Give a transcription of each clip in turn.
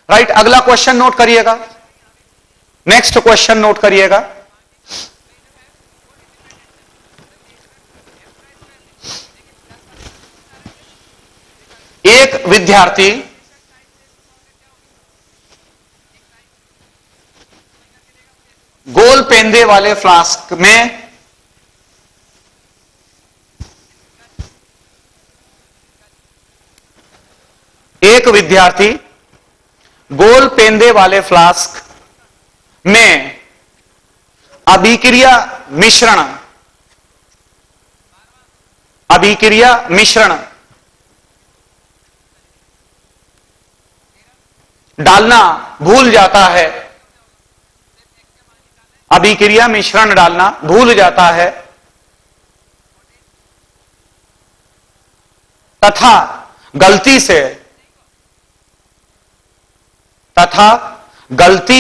Right, अगला question note करिएगा, next question note करिएगा। एक विद्यार्थी गोल पेंदे वाले फ्लास्क में एक विद्यार्थी गोल पेंदे वाले फ्लास्क में अभिक्रिया मिश्रण डालना भूल जाता है, अभिक्रिया मिश्रण डालना भूल जाता है तथा गलती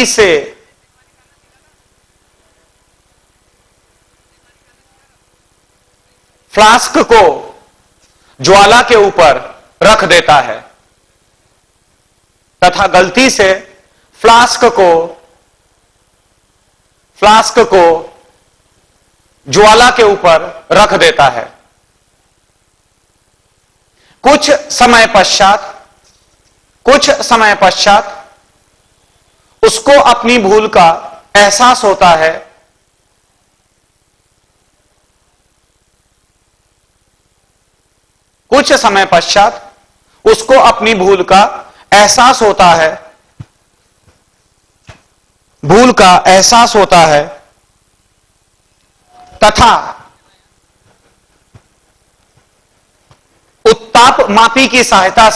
से फ्लास्क को ज्वाला के ऊपर रख देता है, तथा गलती से फ्लास्क को ज्वाला के ऊपर रख देता है। कुछ समय पश्चात उसको अपनी भूल का एहसास होता है, कुछ समय पश्चात उसको अपनी भूल का एहसास होता है तथा उत्ताप मापी की सहायता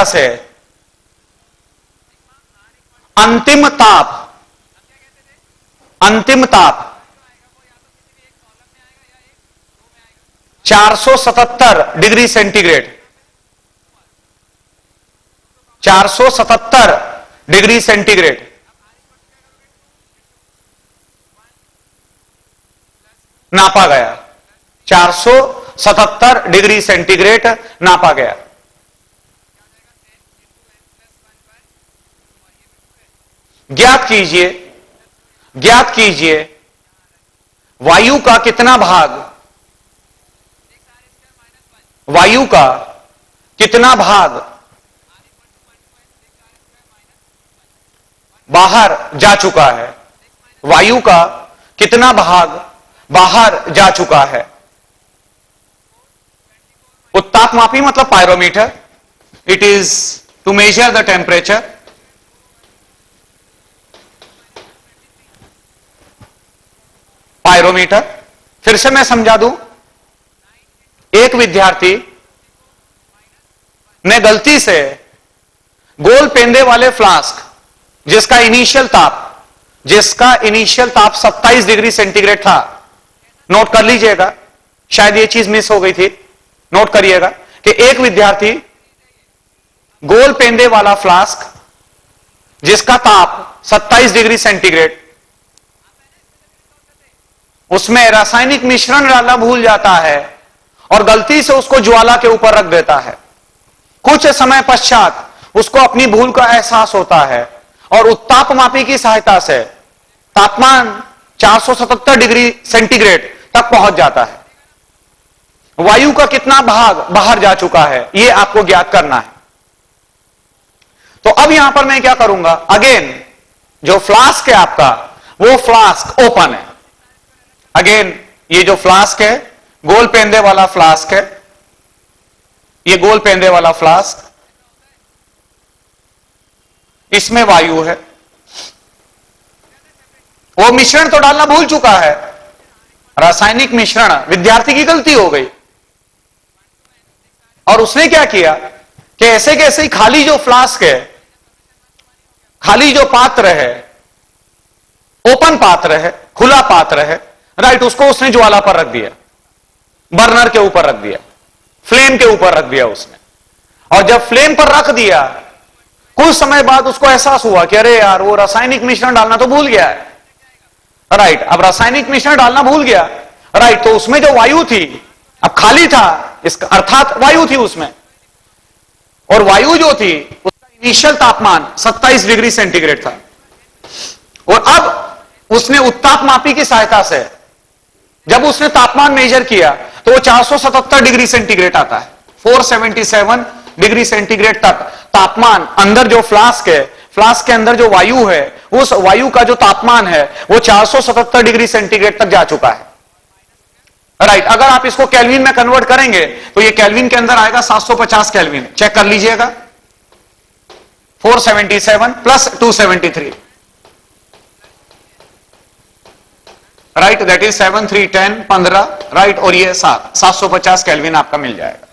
से अंतिम ताप 477 डिग्री सेंटीग्रेड, 477 डिग्री सेंटीग्रेड नापा गया, 477 डिग्री सेंटीग्रेड नापा गया। ज्ञात कीजिए वायु का कितना भाग बाहर जा चुका है, वायु का कितना भाग बाहर जा चुका है। उत्ताप मापी मतलब pyrometer, it is to measure the temperature. Pyrometer, फिर से मैं समझा दूं, एक विद्यार्थी ने गलती से गोल पेंदे वाले फ्लास्क जिसका इनिशियल ताप 27 डिग्री सेंटीग्रेड था, नोट कर लीजिएगा, शायद ये चीज मिस हो गई थी, नोट करिएगा कि एक विद्यार्थी गोल पेंदे वाला फ्लास्क जिसका ताप 27 डिग्री सेंटीग्रेड, उसमें रासायनिक मिश्रण डालना भूल जाता है और गलती से उसको ज्वाला के ऊपर रख देता है। कुछ समय पश्चात उसको अपनी भूल का एहसास होता है और उत्ताप मापी की सहायता से तापमान 477 डिग्री सेंटीग्रेड तक पहुंच जाता है। वायु का कितना भाग बाहर जा चुका है यह आपको ज्ञात करना है। तो अब यहां पर मैं क्या करूंगा, अगेन जो फ्लास्क है आपका वो फ्लास्क ओपन है। अगेन ये जो फ्लास्क है गोल पेंदे वाला फ्लास्क है, ये गोल पेंदे वाला फ्लास्क, इसमें वायु है। वो मिश्रण तो डालना भूल चुका है, रासायनिक मिश्रण, विद्यार्थी की गलती हो गई और उसने क्या किया कि ऐसे कैसे ही खाली जो फ्लास्क है, खाली जो पात्र है, ओपन पात्र है, खुला पात्र है, राइट, उसको उसने ज्वाला पर रख दिया, बर्नर के ऊपर रख दिया, फ्लेम के ऊपर रख दिया उसने। और जब फ्लेम पर रख दिया कुछ समय बाद उसको एहसास हुआ कि अरे यार वो रासायनिक मिश्रण डालना तो भूल गया है। राइट, अब रासायनिक मिश्रण डालना भूल गया। राइट, तो उसमें जो वायु थी अब खाली था, इसका अर्थात वायु थी उसमें, और वायु जो थी उसका इनिशियल तापमान 27 डिग्री सेंटीग्रेड था। और अब उसने उत्ताप मापी की सहायता से जब उसने तापमान मेजर किया तो वो 477 डिग्री सेंटीग्रेड आता है। 477 डिग्री सेंटीग्रेड तक तापमान अंदर जो फ्लास्क है, फ्लास्क के अंदर जो वायु है, उस वायु का जो तापमान है वो 477 डिग्री सेंटीग्रेड तक जा चुका है। राइट, अगर आप इसको केल्विन में कन्वर्ट करेंगे तो ये केल्विन के अंदर आएगा 750 केल्विन। चेक कर लीजिएगा, 477 plus 273, right, that is 7 3 10 15, right, और ये 750 केल्विन आपका मिल जाएगा।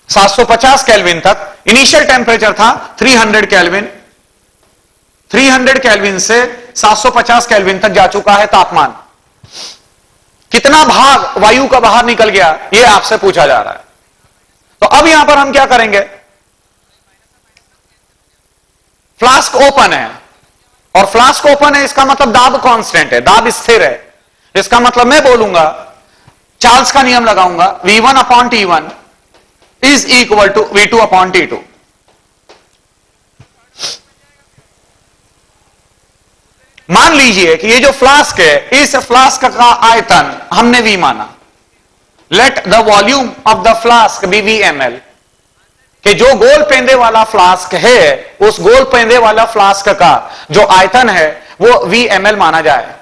750 केल्विन तक इनिशियल टेम्परेचर था 300 केल्विन। 300 केल्विन से 750 केल्विन तक जा चुका है तापमान। कितना भाग वायु का बाहर निकल गया ये आपसे पूछा जा रहा है। तो अब यहां पर हम क्या करेंगे, फ्लास्क ओपन है, और फ्लास्क ओपन है इसका मतलब दाब कांस्टेंट है, दाब स्थिर है। इसका मतलब मैं बोलूंगा, चार्ल्स का नियम लगाऊंगा, V1 upon T1 is equal to V2 upon T2। मान लीजिए कि ये जो फ्लास्क है, इस फ्लास्क का आयतन हमने V माना। Let the volume of the flask be VmL, कि जो गोल पेंदे वाला फ्लास्क है उस गोल पेंदे वाला फ्लास्क का जो आयतन है वो VmL माना जाए।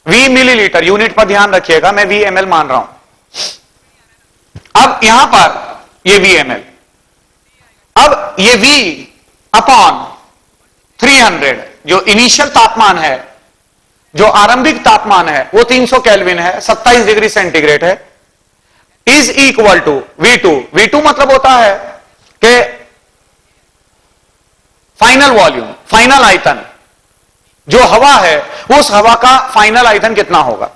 V मिलीलीटर, यूनिट पर ध्यान रखिएगा, मैं VmL मान रहा हूं। अब यहां पर ये VmL, अब ये V अपॉन 300, जो इनिशियल तापमान है, जो आरंभिक तापमान है वो 300 केल्विन है, 27 डिग्री सेंटीग्रेड है, is equal to V2। V2 मतलब होता है कि फाइनल वॉल्यूम, फाइनल आयतन, जो हवा है उस हवा का फाइनल आयतन कितना होगा।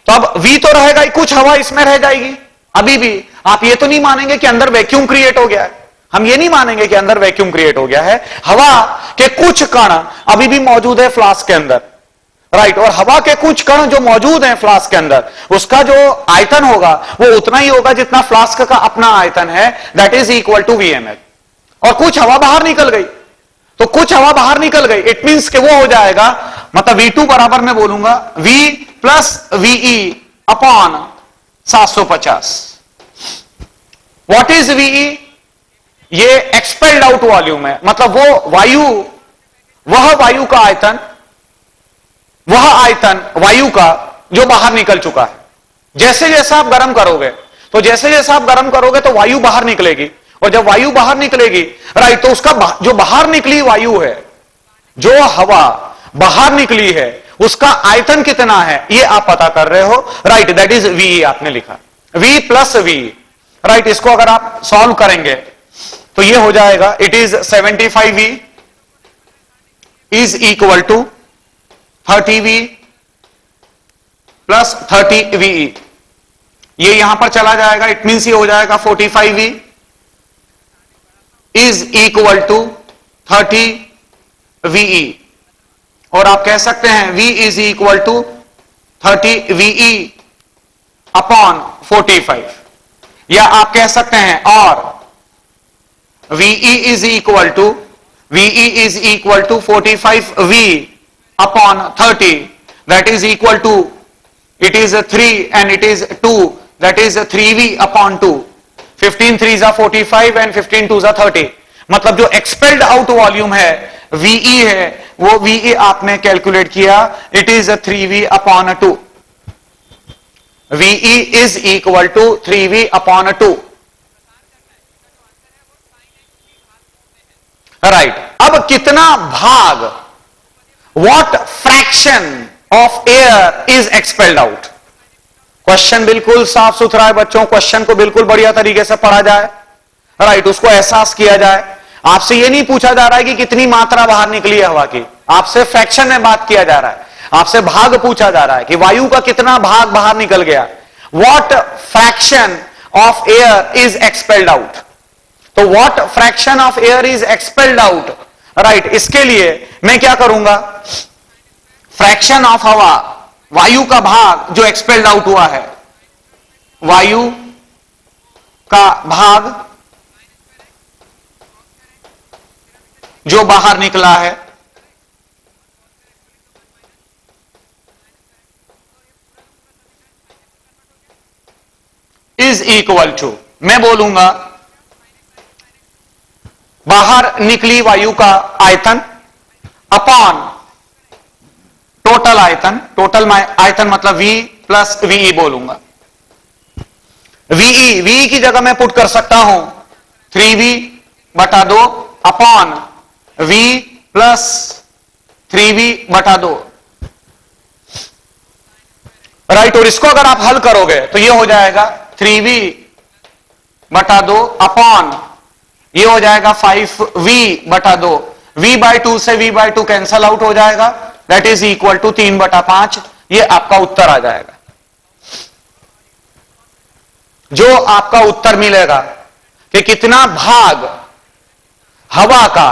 तो अब V तो रहेगा ही, कुछ हवा इसमें रह जाएगी। अभी भी आप ये तो नहीं मानेंगे कि अंदर वैक्यूम क्रिएट हो गया है, हम ये नहीं मानेंगे कि अंदर वैक्यूम क्रिएट हो गया है। हवा के कुछ कण अभी भी मौजूद है फ्लास्क के अंदर, राइट, और हवा के कुछ कण जो मौजूद हैं फ्लास्क के अंदर, उसका जो आयतन होगा वो उतना ही होगा जितना फ्लास्क का अपना आयतन है, that is equal to VmL। और कुछ हवा बाहर निकल गई, तो कुछ हवा बाहर निकल गई, इट मींस कि वो हो जाएगा, मतलब V2 बराबर मैं बोलूंगा V plus VE upon 750। What is VE? ये एक्सपेल्ड आउट वॉल्यूम है, मतलब वो वायु, वह वायु का आयतन, वह आयतन वायु का जो बाहर निकल चुका है। जैसे जैसे आप गर्म करोगे, तो जैसे जैसे आप गर्म करोगे तो वायु बाहर निकलेगी, और जब वायु बाहर निकलेगी, राइट, तो उसका जो बाहर निकली वायु है, जो हवा बाहर निकली है, उसका आयतन कितना है ये आप पता कर रहे हो, राइट, दैट इज VE आपने लिखा, V प्लस VE, राइट। इसको अगर आप सॉल्व करेंगे तो ये हो जाएगा, it is 75V is equal to 30V plus 30VE। ये यहां पर चला जाएगा, इट मींस ये हो जाएगा 45V is equal to 30VE। और आप कह सकते हैं V is equal to 30VE upon 45, या आप कह सकते हैं और VE is equal to 45V upon 30, that is equal to, it is a 3 and it is 2, that is a 3V upon 2। 15 3s are 45 and 15 2s are 30। मतलब जो expelled out volume है VE है, वो VE आपने calculate किया, it is 3V upon 2। VE is equal to 3V upon 2, right. अब कितना भाग, What fraction of air is expelled out? Question बिल्कुल साफ सुथरा है बच्चों, क्वेश्चन को बिल्कुल बढ़िया तरीके से पढ़ा जाए, राइट, उसको एहसास किया जाए। आपसे ये नहीं पूछा जा रहा है कि कितनी मात्रा बाहर निकली है हवा की, आपसे फ्रैक्शन में बात किया जा रहा है, आपसे भाग पूछा जा रहा है कि वायु का कितना भाग बाहर निकल गया। What fraction of air is expelled out? तो what fraction of air is expelled out, right, इसके लिए मैं क्या करूंगा, फ्रैक्शन ऑफ हवा, वायु का भाग जो एक्सपेल्ड आउट हुआ है, वायु का भाग जो बाहर निकला है, इज इक्वल टू, मैं बोलूंगा बाहर निकली वायु का आयतन अपॉन टोटल आयतन, टोटल आयतन मतलब V प्लस VE बोलूंगा। VE की जगह मैं पुट कर सकता हूं 3V बटा 2 अपॉन V प्लस 3V बटा 2, राइट। और इसको अगर आप हल करोगे तो ये हो जाएगा 3V बटा 2 अपॉन ये हो जाएगा 5V बटा 2, V/2 से V/2 कैंसल आउट हो जाएगा, दैट इज इक्वल टू 3/5, ये आपका उत्तर आ जाएगा। जो आपका उत्तर मिलेगा कि कितना भाग हवा का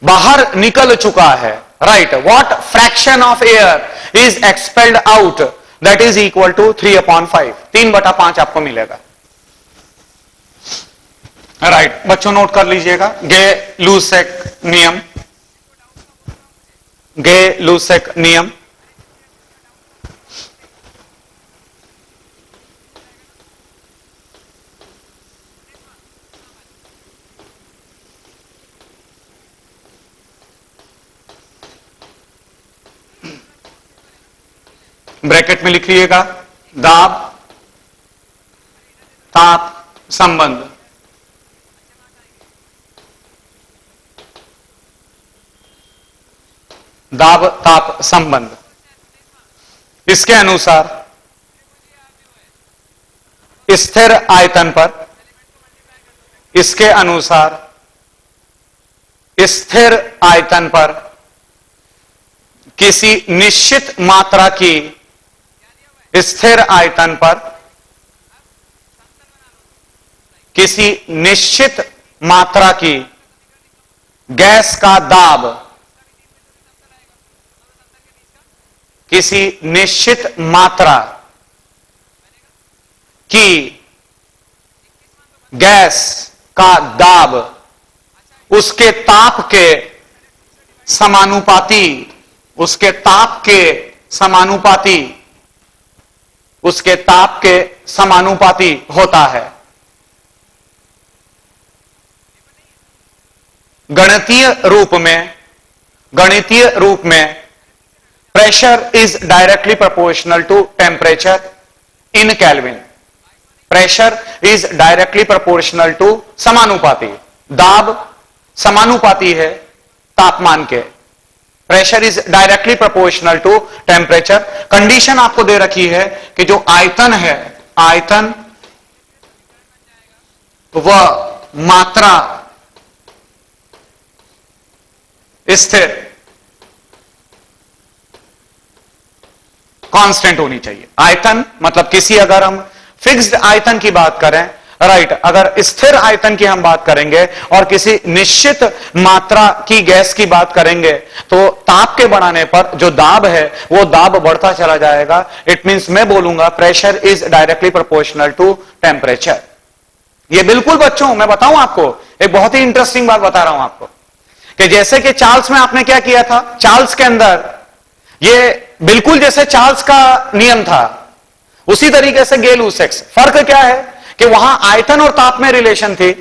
बाहर निकल चुका है, right, what fraction of air is expelled out, that is equal to 3/5, 3/5 आपको मिलेगा, राइट। बच्चों नोट कर लीजिएगा, गे-लुसेक नियम, गे-लुसेक नियम, ब्रैकेट में लिखिएगा दाब ताप संबंध, दाब ताप संबंध, इसके अनुसार स्थिर आयतन पर, इसके अनुसार स्थिर आयतन पर किसी निश्चित मात्रा की, स्थिर आयतन पर किसी निश्चित मात्रा की गैस का दाब, किसी निश्चित मात्रा की गैस का दाब उसके ताप के समानुपाती, उसके ताप के समानुपाती, उसके ताप के समानुपाती होता है। गणितीय रूप में pressure is directly proportional to temperature in kelvin, pressure is directly proportional to, समानुपाती, दाब समानुपाती है तापमान के, pressure is directly proportional to temperature. Condition आपको दे रखी है कि जो आयतन है, आयतन व मात्रा स्थिर कांस्टेंट होनी चाहिए। आयतन मतलब किसी, अगर हम फिक्स्ड आयतन की बात करें, राइट, अगर स्थिर आयतन की हम बात करेंगे और किसी निश्चित मात्रा की गैस की बात करेंगे तो ताप के बढ़ाने पर जो दाब है वो दाब बढ़ता चला जाएगा। इट मींस मैं बोलूंगा pressure is directly proportional to temperature. ये बिल्कुल बच्चों मैं बताऊं आपको एक बहुत ही इंटरेस्टिंग बात बता रहा हूं आपको कि जैसे कि चार्ल्स में आपने क्या किया था, चार्ल्स के अंदर ये बिल्कुल जैसे चार्ल्स का नियम था उसी तरीके से गे-लुसेक। फर्क क्या है कि वहां आयतन और ताप में रिलेशन थी,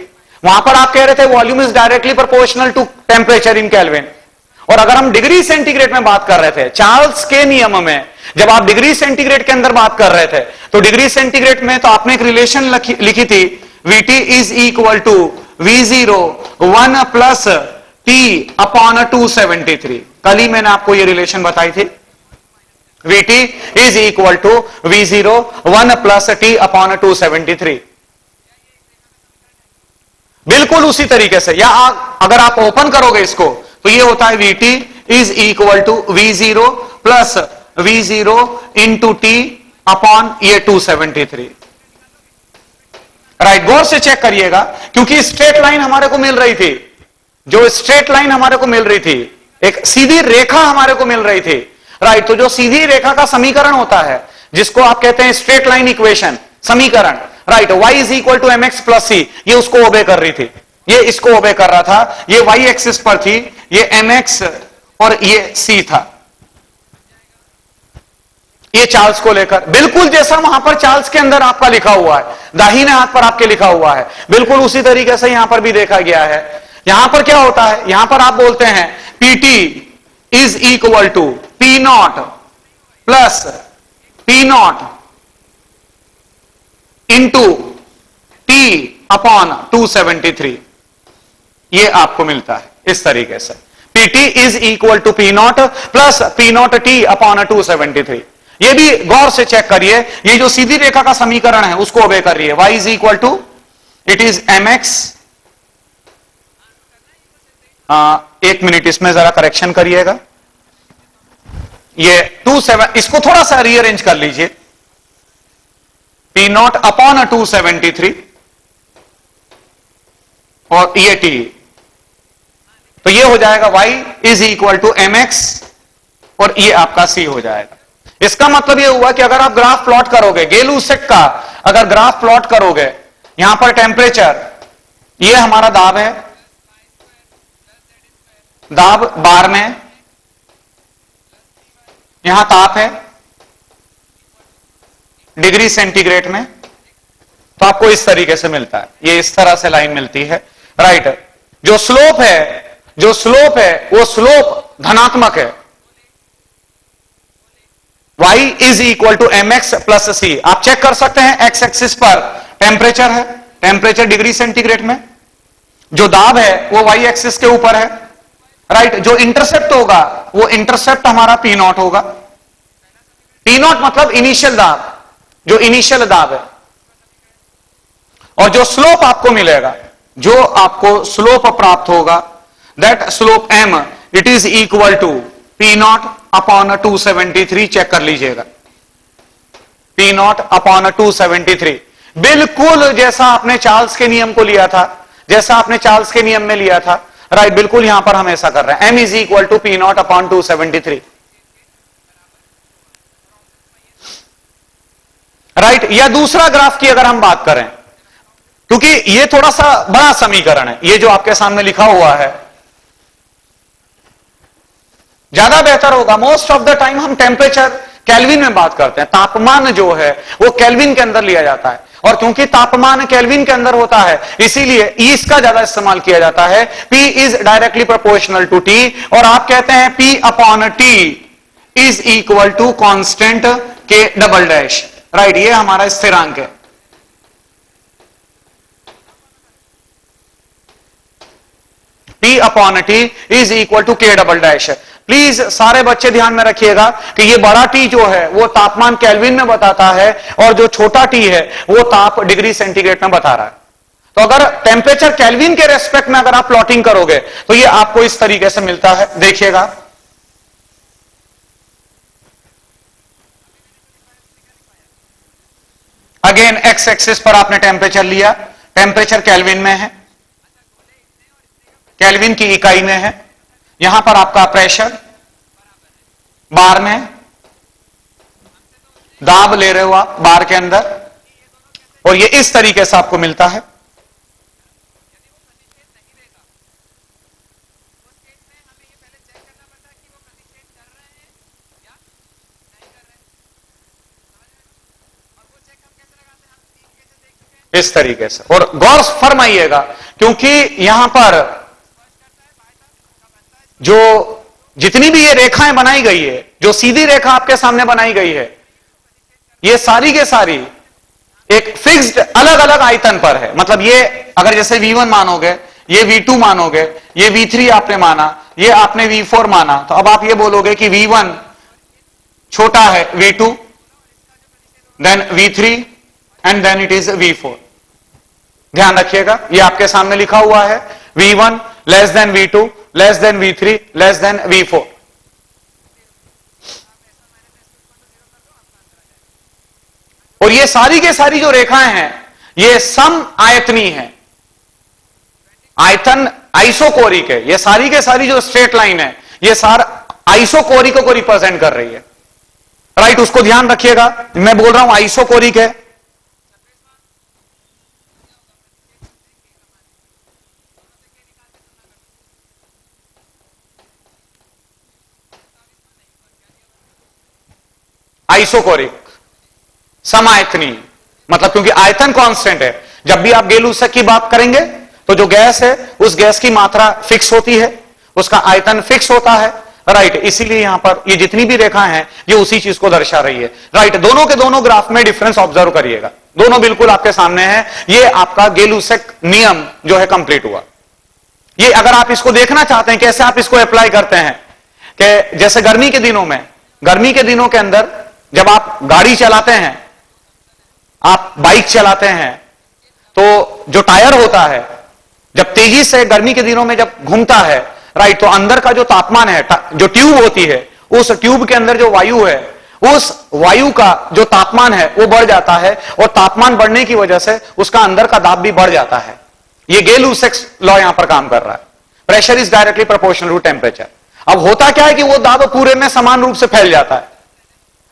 वहां पर आप कह रहे थे volume is directly proportional to temperature in kelvin. और अगर हम डिग्री सेंटीग्रेड में बात कर रहे थे, चार्ल्स के नियम में जब आप डिग्री सेंटीग्रेड के अंदर बात कर रहे थे तो डिग्री सेंटीग्रेड में तो आपने एक रिलेशन लिखी थी, VT is equal to V0 1 plus T upon 273। कल ही मैंने आपको ये रिलेशन बताई थी, VT is equal to V0 1 plus T upon 273। बिल्कुल उसी तरीके से, या अगर आप ओपन करोगे इसको तो ये होता है VT is equal to V0 plus V0 into T upon ये 273, राइट, गौर से चेक करिएगा, क्योंकि स्ट्रेट लाइन हमारे को मिल रही थी, जो स्ट्रेट लाइन हमारे को मिल रही थी, एक सीधी रेखा हमारे को मिल रही थी। राइट, तो जो सीधी रेखा का समीकरण होता है, जिसको आप कहते हैं स्ट्रेट लाइन इक्वेशन, समीकरण, right, y is equal to M X plus C, ये उसको ओबे कर रही थी, ये इसको ओबे कर रहा था, ये y एक्सिस पर थी, ये mx और ये c था, ये चार्ल्स को लेकर, बिल्कुल जैसा वहां पर चार्ल्स के अंदर आपका लिखा हुआ है, दाहिने हाथ पर आपके लिखा हुआ है, बिल्कुल उसी तरीके से यहां पर भी देखा गया है। यहां पर क्या होता है, यहां पर आप बोलते हैं PT is equal to P naught plus P naught into T upon 273, ये आपको मिलता है इस तरीके से, PT is equal to P naught plus P naught T upon 273। ये भी गौर से चेक करिए, ये जो सीधी रेखा का समीकरण है उसको ओबे कर रही है, y is equal to, it is mx, एक मिनट इसमें जरा करेक्शन करिएगा, ये 27, इसको थोड़ा सा रीअरेंज कर लीजिए, P नॉट अपॉन 273 और ये T, तो ये हो जाएगा y is equal to mx और ये आपका c हो जाएगा। इसका मतलब ये हुआ कि अगर आप ग्राफ प्लॉट करोगे, गेलूसेक का अगर ग्राफ प्लॉट करोगे, यहां पर टेम्परेचर, ये हमारा दाब है, दाब बार में, यहां ताप है डिग्री सेंटीग्रेड में, तो आपको इस तरीके से मिलता है, ये इस तरह से लाइन मिलती है। राइट, जो स्लोप है, जो स्लोप है वो स्लोप धनात्मक है, y is equal to M X plus C. आप चेक कर सकते हैं, एक्स एक्सिस पर टेम्परेचर है, टेम्परेचर डिग्री सेंटीग्रेड में, जो दाब है वो y एक्सिस के ऊपर है। राइट, जो इंटरसेप्ट होगा वो इंटरसेप्ट हमारा P नॉट होगा, P नॉट मतलब इनिशियल दाब, जो इनिशियल दाब है, और जो स्लोप आपको मिलेगा, जो आपको स्लोप प्राप्त होगा, that slope m it is equal to P naught upon 273, check कर लीजिएगा, P नॉट अपॉन 273, बिल्कुल जैसा आपने चार्ल्स के नियम को लिया था, जैसा आपने चार्ल्स के नियम में लिया था। राइट, बिल्कुल यहां पर हम ऐसा कर रहे हैं, m is equal to P naught upon 273। Right, या दूसरा ग्राफ की अगर हम बात करें, क्योंकि ये थोड़ा सा बड़ा समीकरण है, ये जो आपके सामने लिखा हुआ है, ज्यादा बेहतर होगा। मोस्ट ऑफ द टाइम हम टेम्परेचर केल्विन में बात करते हैं, तापमान जो है वो केल्विन के अंदर लिया जाता है, और क्योंकि तापमान केल्विन के अंदर होता है इसीलिए ई का ज्यादा इस्तेमाल किया जाता है। P is directly proportional to T, और आप कहते हैं P अपॉन T is equal to constant K double dash. Right, ये हमारा स्थिरांक है, P अपॉन T is equal to K double dash. Please सारे बच्चे ध्यान में रखिएगा कि ये बड़ा T जो है वो तापमान केल्विन में बताता है, और जो छोटा T है वो ताप डिग्री सेंटीग्रेड में बता रहा है। तो अगर टेम्परेचर केल्विन के रेस्पेक्ट में अगर आप प्लॉटिंग करोगे तो ये आपको इस तरीके से मिलता है, देखिएगा। अगेन एक्स एक्सिस पर आपने टेम्परेचर लिया, टेम्परेचर केल्विन में है, केल्विन की इकाई में है, यहां पर आपका प्रेशर बार में, दाब ले रहे हो आप बार के अंदर, और ये इस तरीके से आपको मिलता है। इस तरीके से, और गौर फरमाइएगा क्योंकि यहां पर जो जितनी भी ये रेखाएं बनाई गई है, जो सीधी रेखा आपके सामने बनाई गई है, ये सारी के सारी एक फिक्स्ड अलग अलग आयतन पर है। मतलब ये अगर जैसे V1 मानोगे, ये V2 मानोगे, ये V3 आपने माना, ये आपने V4 माना, तो अब आप ये बोलोगे कि V1 छोटा है V2, then V3 and then it is V4। ध्यान रखिएगा, ये आपके सामने लिखा हुआ है, V1 less than V2 less than V3 less than V4। और ये सारी के सारी जो रेखाएं हैं, ये सम आयतनी है, आयतन आइसोकोरिक है। ये सारी के सारी जो स्ट्रेट लाइन है ये सारा आइसोकोरिक को रिप्रेजेंट कर रही है, राइट। उसको ध्यान रखिएगा, मैं बोल रहा हूं आइसोकोरिक है। आइसोकोरिक समायतनी मतलब क्योंकि आयतन कांस्टेंट है। जब भी आप गेल ऊतक की बात करेंगे तो जो गैस है उस गैस की मात्रा फिक्स होती है, उसका आयतन फिक्स होता है, राइट। इसीलिए यहां पर ये जितनी भी रेखा है ये उसी चीज को दर्शा रही है, राइट। दोनों के दोनों ग्राफ में डिफरेंस ऑब्जर्व करिएगा, दोनों बिल्कुल आपके सामने है। ये आपका गेल ऊतक नियम जो है कंप्लीट हुआ। ये अगर आप इसको देखना चाहते हैं कैसे आप इसको अप्लाई करते हैं, कि जैसे गर्मी के दिनों में, गर्मी के दिनों के अंदर जब आप गाड़ी चलाते हैं, आप बाइक चलाते हैं, तो जो टायर होता है जब तेजी से गर्मी के दिनों में जब घूमता है, राइट, तो अंदर का जो तापमान है, जो ट्यूब होती है, उस ट्यूब के अंदर जो वायु है, उस वायु का जो तापमान है वो बढ़ जाता है, और तापमान बढ़ने की वजह से उसका अंदर का दाब भी बढ़ जाता है। ये गेल ऊतक लॉ यहां पर काम कर रहा है, pressure is directly proportional to temperature. अब होता क्या है कि वो दाब पूरे में समान रूप से फैल जाता है।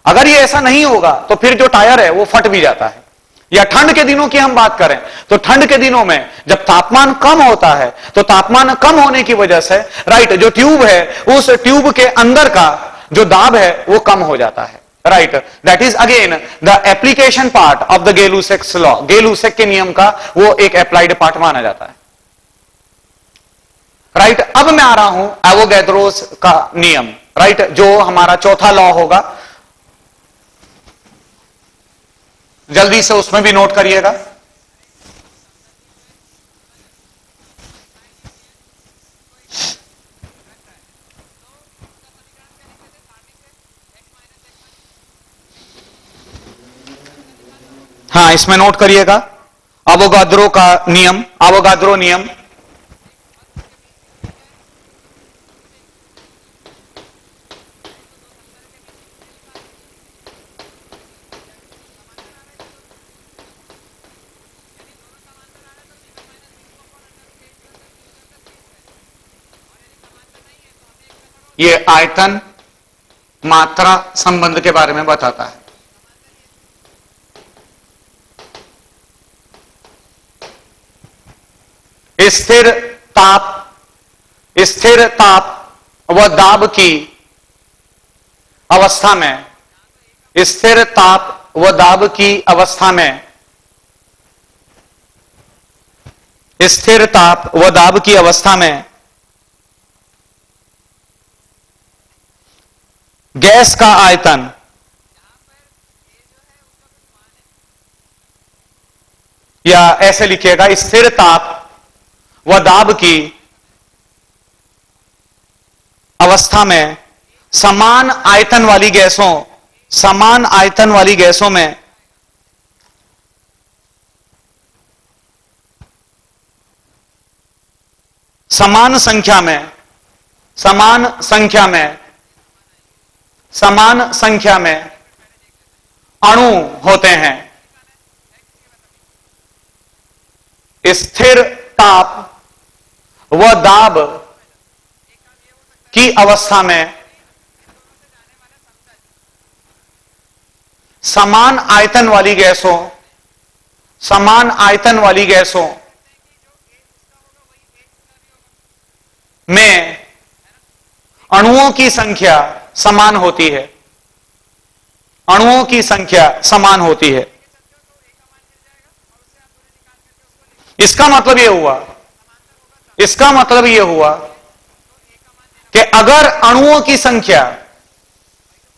अगर ये ऐसा नहीं होगा तो फिर जो टायर है वो फट भी जाता है। या ठंड के दिनों की हम बात करें तो ठंड के दिनों में जब तापमान कम होता है तो तापमान कम होने की वजह से, राइट, जो ट्यूब है उस ट्यूब के अंदर का जो दाब है वो कम हो जाता है, right. That is again the application part of the Gay ऊतक लॉ। गेल ऊतक के नियम का वो एक अप्लाइड पार्ट माना जाता है, राइट। अब मैं आ रहा हूं एवोगैड्रोस का नियम, राइट, जो हमारा चौथा लॉ होगा। जल्दी से उसमें भी नोट करिएगा। हाँ, इसमें नोट करिएगा अवोगाद्रो का नियम, अवोगाद्रो नियम। ये आयतन मात्रा संबंध के बारे में बताता है। स्थिर ताप व दाब की अवस्था में, स्थिर ताप व दाब की अवस्था में, स्थिर ताप व दाब की अवस्था में गैस का आयतन या ऐसे लिखिएगा, स्थिर ताप व दाब की अवस्था में समान आयतन वाली गैसों, समान आयतन वाली गैसों में समान संख्या में, समान संख्या में, समान संख्या में अणु होते हैं। स्थिर ताप व दाब की अवस्था में समान आयतन वाली गैसों, समान आयतन वाली गैसों में अणुओं की संख्या समान होती है, अणुओं की संख्या समान होती है। इसका मतलब यह हुआ, इसका मतलब यह हुआ कि अगर अणुओं की संख्या,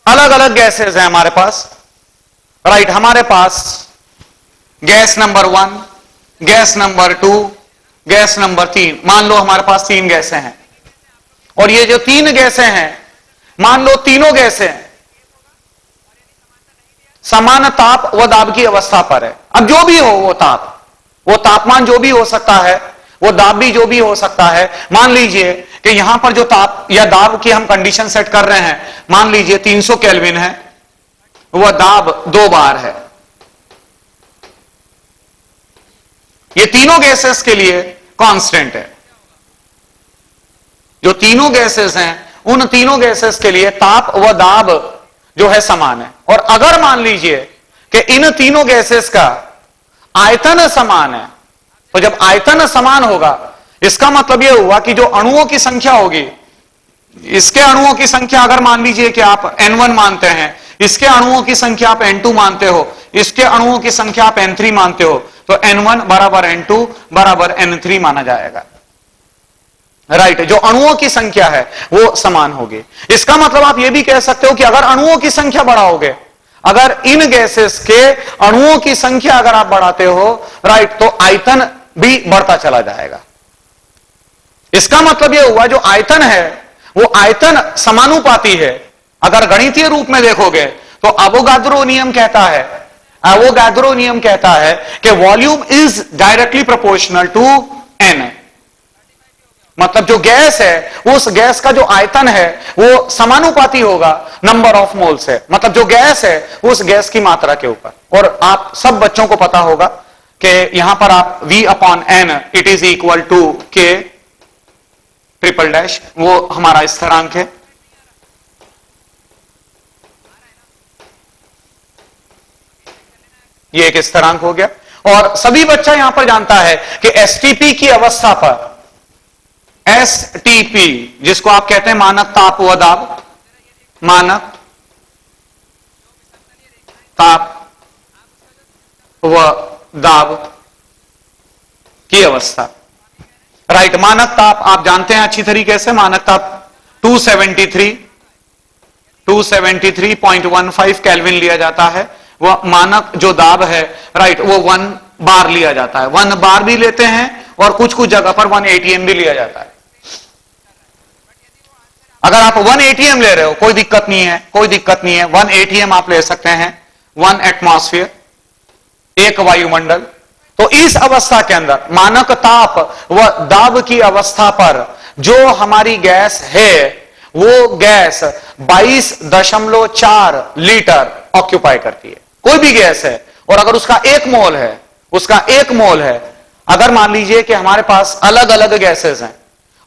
अलग अलग गैसेस हैं हमारे पास, राइट, हमारे पास gas number 1, gas number 2, gas number 3, मान लो हमारे पास 3 गैसें हैं, और ये जो 3 गैसें हैं, मान लो तीनों गैसें समान ताप व दाब की अवस्था पर है। अब जो भी हो वो ताप, वो तापमान जो भी हो सकता है, वो दाब भी जो भी हो सकता है। मान लीजिए कि यहां पर जो ताप या दाब की हम कंडीशन सेट कर रहे हैं, मान लीजिए 300 केल्विन है, वह दाब 2 बार है। ये तीनों गैसेस के लिए कांस्टेंट है। जो तीनों गैसेस हैं उन तीनों गैसेस के लिए ताप व दाब जो है समान है। और अगर मान लीजिए कि इन तीनों गैसेस का आयतन समान है, तो जब आयतन समान होगा इसका मतलब यह हुआ कि जो अणुओं की संख्या होगी, इसके अणुओं की संख्या अगर मान लीजिए कि आप N1 मानते हैं, इसके अणुओं की संख्या आप N2 मानते हो, इसके अणुओं की संख्या आप N3 मानते हो, तो N1 बराबर N2 बराबर N3 माना जाएगा। राइट, जो अणुओं की संख्या है वो समान होगी। इसका मतलब आप यह भी कह सकते हो कि अगर अणुओं की संख्या बढ़ाओगे, अगर इन गैसेस के अणुओं की संख्या अगर आप बढ़ाते हो, राइट, तो आयतन भी बढ़ता चला जाएगा। इसका मतलब यह हुआ जो आयतन है वो आयतन समानुपाती है। अगर गणितीय रूप में देखोगे तो अवोगाद्रो नियम कहता है कि volume is directly proportional to N. मतलब जो गैस है उस गैस का जो आयतन है वो समानुपाती होगा नंबर ऑफ मोल से, मतलब जो गैस है उस गैस की मात्रा के ऊपर। और आप सब बच्चों को पता होगा कि यहां पर आप V upon N it is equal to K triple dash, वो हमारा स्थिरांक है। ये एक स्थिरांक हो गया। और सभी बच्चा यहां पर जानता है कि एसटीपी की अवस्था पर, एसटीपी जिसको आप कहते हैं मानक ताप व दाब, मानक ताप व दाब की अवस्था, राइट। मानक ताप आप जानते हैं अच्छी तरीके से, मानक ताप 273.15 केल्विन लिया जाता है। वह मानक जो दाब है, राइट, वो 1 बार लिया जाता है। 1 बार भी लेते हैं और कुछ कुछ जगह पर 1 ATM भी लिया जाता है। अगर आप 1 ATM ले रहे हो कोई दिक्कत नहीं है, कोई दिक्कत नहीं है। 1 ATM आप ले सकते हैं, 1 एटमॉस्फेयर, एक वायुमंडल। तो इस अवस्था के अंदर मानक ताप व दाब की अवस्था पर जो हमारी गैस है वो गैस 22.4 लीटर ऑक्यूपाई करती है। कोई भी गैस है और अगर उसका 1 मोल है, उसका 1 मोल है, अगर मान लीजिए कि हमारे पास अलग अलग गैसेस हैं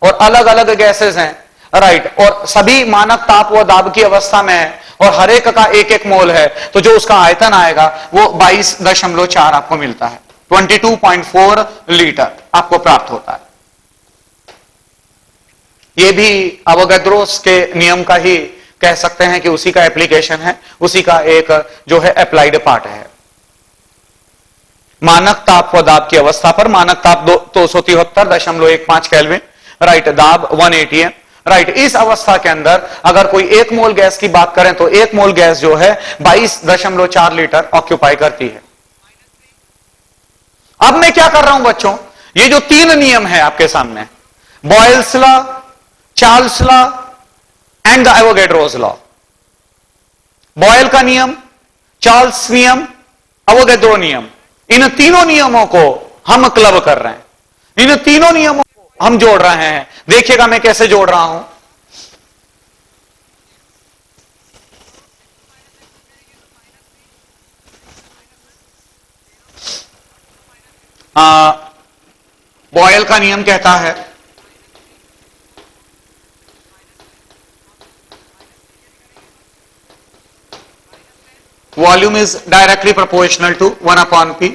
और अलग अलग गैसेस हैं, राइट, और सभी मानक ताप व दाब की अवस्था में है और हर एक का 1 मोल है, तो जो उसका आयतन आएगा वो 22.4 आपको मिलता है। 22.4 लीटर आपको प्राप्त होता है। यह भी अवोगाद्रोस के नियम का ही कह सकते हैं कि उसी का एप्लीकेशन है, उसी का एक जो है अप्लाइड पार्ट है। मानक ताप व दाब की अवस्था पर मानक ताप 273.15 केल्विन, राइट, दाब 1 ATM, राइट। इस अवस्था के अंदर अगर कोई 1 मोल गैस की बात करें तो 1 मोल गैस जो है 22.4 लीटर ऑक्यूपाई करती है। अब मैं क्या कर रहा हूं बच्चों, ये जो 3 नियम है आपके सामने, Boyle's law, Charles law and the Avogadro's law. Boyle का नियम, चार्ल्स नियम, एवोगैड्रो नियम, इन तीनों नियमों को हम क्लब कर रहे हैं, इन तीनों नियमों को हम जोड़ रहे हैं। देखिएगा मैं कैसे जोड़ रहा हूं। बॉयल का नियम कहता है volume is directly proportional to 1/P।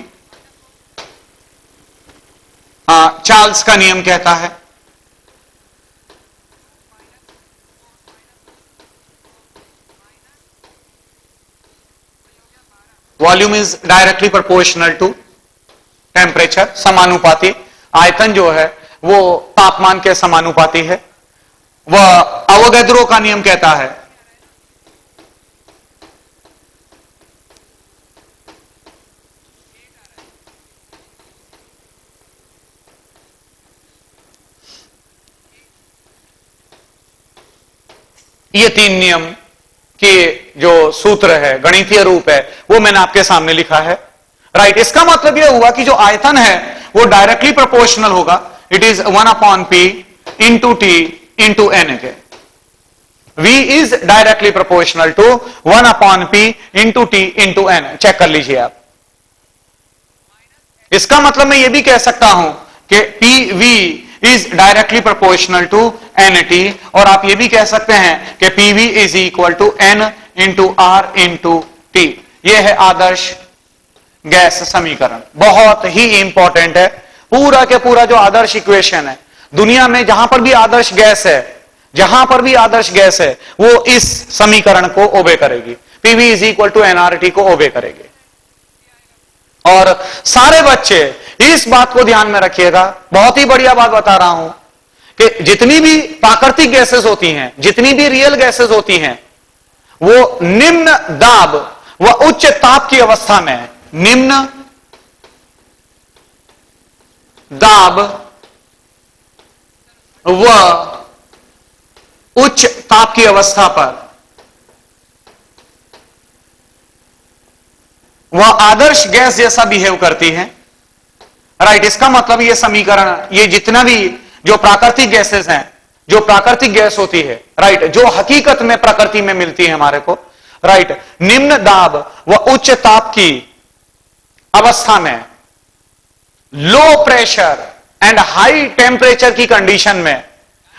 चार्ल्स का नियम कहता है volume is directly proportional to temperature, समानुपाती। आयतन जो है वो तापमान के समानुपाती है। वह अवोगाद्रो का नियम कहता है ये 3 नियम के जो सूत्र है, गणितीय रूप है, वो मैंने आपके सामने लिखा है, राइट। इसका मतलब यह हुआ कि जो आयतन है वो डायरेक्टली प्रोपोर्शनल होगा, it is 1/P into T into N के। V is directly proportional to 1/P into T into N। Check कर लीजिए आप, इसका मतलब मैं ये भी कह सकता हूं कि PV is directly proportional to NT, और आप ये भी कह सकते हैं कि PV is equal to N into R into T। यह है आदर्श गैस समीकरण, बहुत ही इंपॉर्टेंट है। पूरा के पूरा जो आदर्श इक्वेशन है दुनिया में, जहां पर भी आदर्श गैस है, जहां पर भी आदर्श गैस है, वो इस समीकरण को ओबे करेगी। PV is equal to NRT को ओबे करेगी। और सारे बच्चे इस बात को ध्यान में रखिएगा, बहुत ही बढ़िया बात बता रहा हूं कि जितनी भी प्राकृतिक गैसेस होती हैं, जितनी भी रियल गैसेस होती हैं, वो निम्न दाब व उच्च ताप की अवस्था में, निम्न दाब व उच्च ताप की अवस्था पर वह आदर्श गैस जैसा बिहेव करती है। राइट, इसका मतलब ये समीकरण, ये जितना भी जो प्राकृतिक गैसेस हैं, जो प्राकृतिक गैस होती है, राइट, जो हकीकत में प्रकृति में मिलती है हमारे को, राइट, निम्न दाब व उच्च ताप की अवस्था में, low pressure and high temperature की कंडीशन में,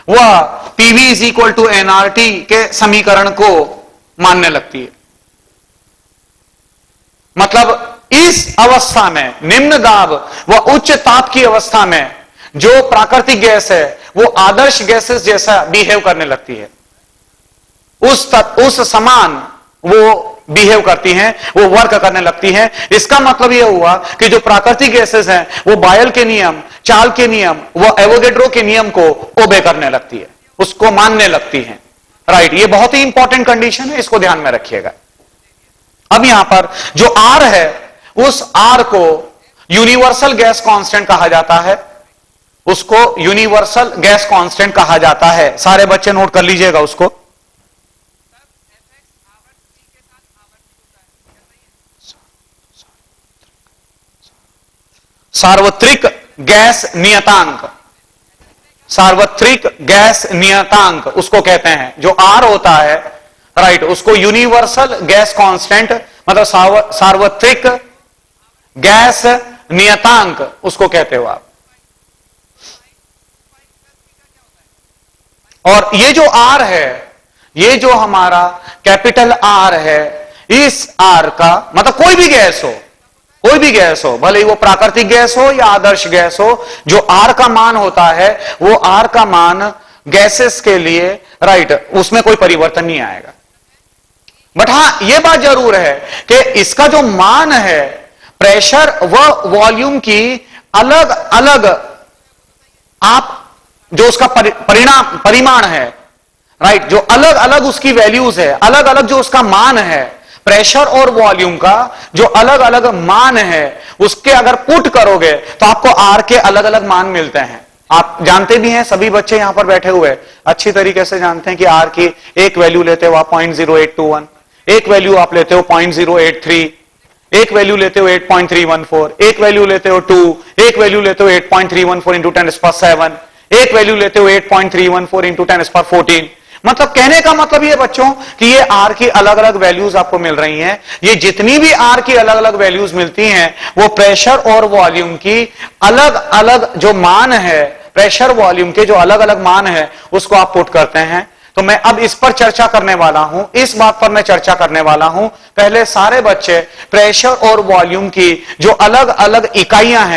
वह PV is equal to NRT के समीकरण को मानने लगती है। मतलब इस अवस्था में, निम्न दाब व उच्च ताप की अवस्था में, जो प्राकृतिक गैस है वो आदर्श गैसेस जैसा बिहेव करने लगती है, उस समान वो बिहेव करती हैं, वो वर्क करने लगती हैं। इसका मतलब यह हुआ कि जो प्राकृतिक गैसेस हैं वो बायल के नियम, चार्ल के नियम, वो एवोगेड्रो के नियम को ओबे करने लगती है, उसको मानने लगती हैं। राइट, ये बहुत ही इंपॉर्टेंट कंडीशन है, इसको ध्यान में रखिएगा। अब यहां पर जो R है, उस R को यूनिवर्सल गैस कांस्टेंट कहा जाता है, उसको यूनिवर्सल गैस कांस्टेंट कहा जाता है। सारे बच्चे नोट कर लीजिएगा उसको। सार्वत्रिक गैस नियतांक, सार्वत्रिक गैस नियतांक उसको कहते हैं। जो R होता है, राइट, उसको यूनिवर्सल गैस कांस्टेंट, मतलब सार्वत्रिक गैस नियतांक उसको कहते हो आप। और ये जो R है, ये जो हमारा कैपिटल R है, इस R का मतलब कोई भी गैस हो, कोई भी गैस हो, भले ही वो प्राकृतिक गैस हो या आदर्श गैस हो, जो R का मान होता है, वो R का मान गैसेस के लिए, राइट, उसमें कोई परिवर्तन नहीं आएगा। बट हां, यह बात जरूर है कि इसका जो मान है, प्रेशर व वॉल्यूम की अलग अलग, आप जो उसका परिमाण है, राइट, जो अलग अलग उसकी वैल्यूज है, अलग अलग जो उसका मान है, प्रेशर और वॉल्यूम का जो अलग अलग मान है, उसके अगर पुट करोगे तो आपको R के अलग अलग मान मिलते हैं। आप जानते भी हैं, सभी बच्चे यहां पर बैठे हुए अच्छी तरीके से जानते हैं कि R की एक वैल्यू लेते हो आप 0.0821, एक वैल्यू आप लेते हो 0.083, एक वैल्यू लेते हो 8.314, एक वैल्यू लेते हो 2, एक वैल्यू लेते हो 8.314 इंटू 10⁻⁷, एक वैल्यू लेते हो 8.314 इंटू 10⁻⁴। मतलब कहने का मतलब ये बच्चों कि ये R की अलग अलग वैल्यूज आपको मिल रही हैं। ये जितनी भी R की अलग अलग वैल्यूज मिलती हैं, वो प्रेशर और वॉल्यूम की अलग अलग जो मान है, प्रेशर वॉल्यूम के जो अलग अलग मान है, उसको आप पुट करते हैं। तो मैं अब इस पर चर्चा करने वाला हूं, इस बात पर मैं चर्चा करने वाला हूं। पहले सारे बच्चे प्रेशर और वॉल्यूम की जो अलग अलग इकाइयां हैं